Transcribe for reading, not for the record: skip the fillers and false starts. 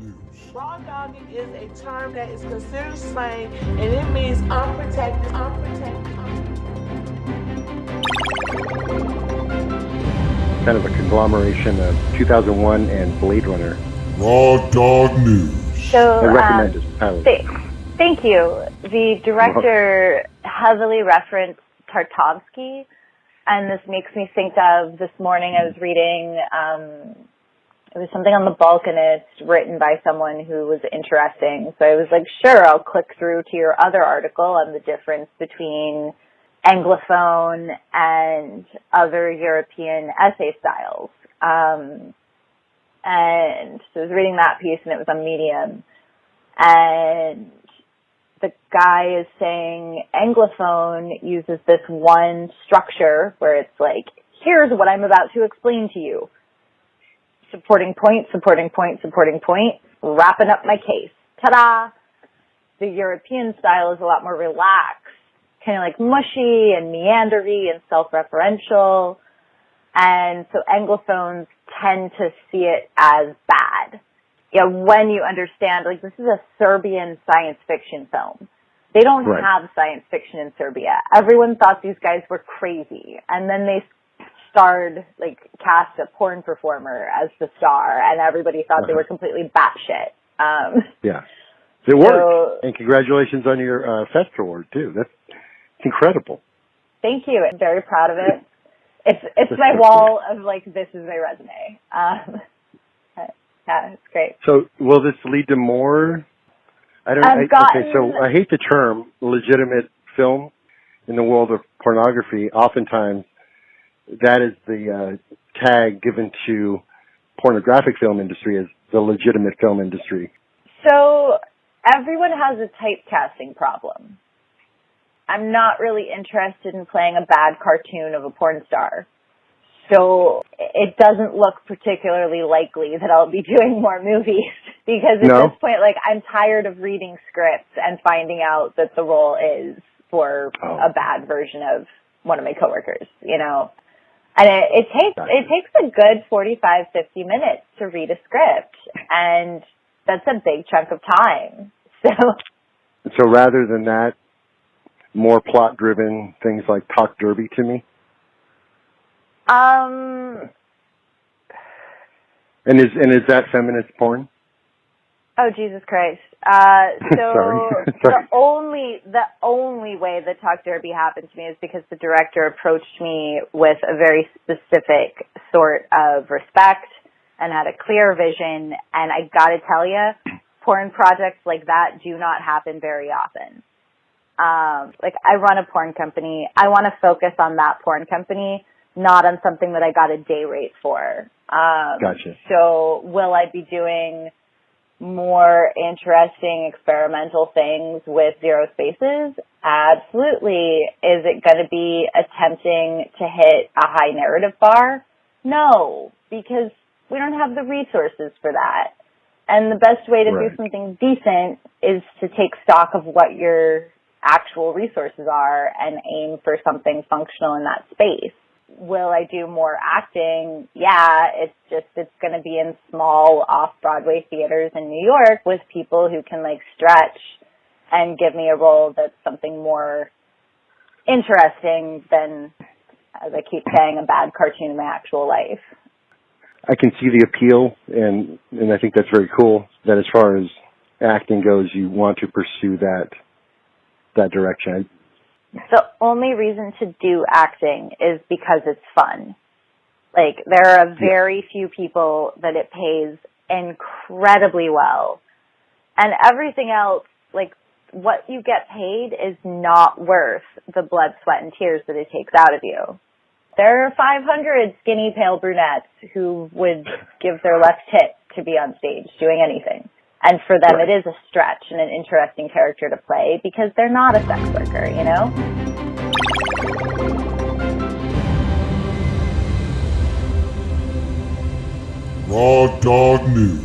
News. Raw dogging is a term that is considered slang, and it means unprotected. Kind of a conglomeration of 2001 and Blade Runner. Raw Dog News. So, I recommend it highly. Thank you. The director heavily referenced Tarkovsky, and this makes me think of this morning I was reading, it was something on the Balkanists written by someone who was interesting. So I was like, sure, I'll click through to your other article on the difference between Anglophone and other European essay styles. And so I was reading that piece, and it was on Medium. And the guy is saying Anglophone uses this one structure where it's like, here's what I'm about to explain to you. Supporting point, wrapping up my case. Ta-da! The European style is a lot more relaxed, kind of like mushy and meandery and self-referential. And so Anglophones tend to see it as bad. Yeah, when you understand, like, this is a Serbian science fiction film. They don't have science fiction in Serbia. Everyone thought these guys were crazy. And then they cast a porn performer as the star, and everybody thought they were completely batshit. Yeah. It worked. And congratulations on your Fest Award, too. That's incredible. Thank you. I'm very proud of it. It's my wall of, like, this is my resume. Yeah, it's great. So will this lead to more? Okay, so I hate the term legitimate film in the world of pornography. Oftentimes, that is the tag given to pornographic film industry as the legitimate film industry. So everyone has a typecasting problem. I'm not really interested in playing a bad cartoon of a porn star. So it doesn't look particularly likely that I'll be doing more movies because at this point, like, I'm tired of reading scripts and finding out that the role is for a bad version of one of my coworkers, you know. And it takes a good 45, 50 minutes to read a script, and that's a big chunk of time. So rather than that, more plot-driven things like Talk Derby to me? And is that feminist porn? Oh, Jesus Christ. Sorry. the only way that Talk Derby happened to me is because the director approached me with a very specific sort of respect and had a clear vision. And I gotta tell you, porn projects like that do not happen very often. I run a porn company. I want to focus on that porn company, not on something that I got a day rate for. Gotcha. So will I be doing more interesting experimental things with Zero Spaces? Absolutely. Is it going to be attempting to hit a high narrative bar? No, because we don't have the resources for that. And the best way to do something decent is to take stock of what your actual resources are and aim for something functional in that space. Will I do more acting? Yeah, it's going to be in small off-Broadway theaters in New York with people who can, like, stretch and give me a role that's something more interesting than, as I keep saying, a bad cartoon in my actual life. I can see the appeal, and I think that's very cool that as far as acting goes, you want to pursue that direction. The only reason to do acting is because it's fun. Like, there are very few people that it pays incredibly well. And everything else, like, what you get paid is not worth the blood, sweat, and tears that it takes out of you. There are 500 skinny, pale brunettes who would give their left tit to be on stage doing anything. And for them, it is a stretch and an interesting character to play because they're not a sex worker, you know? Raw Dog News.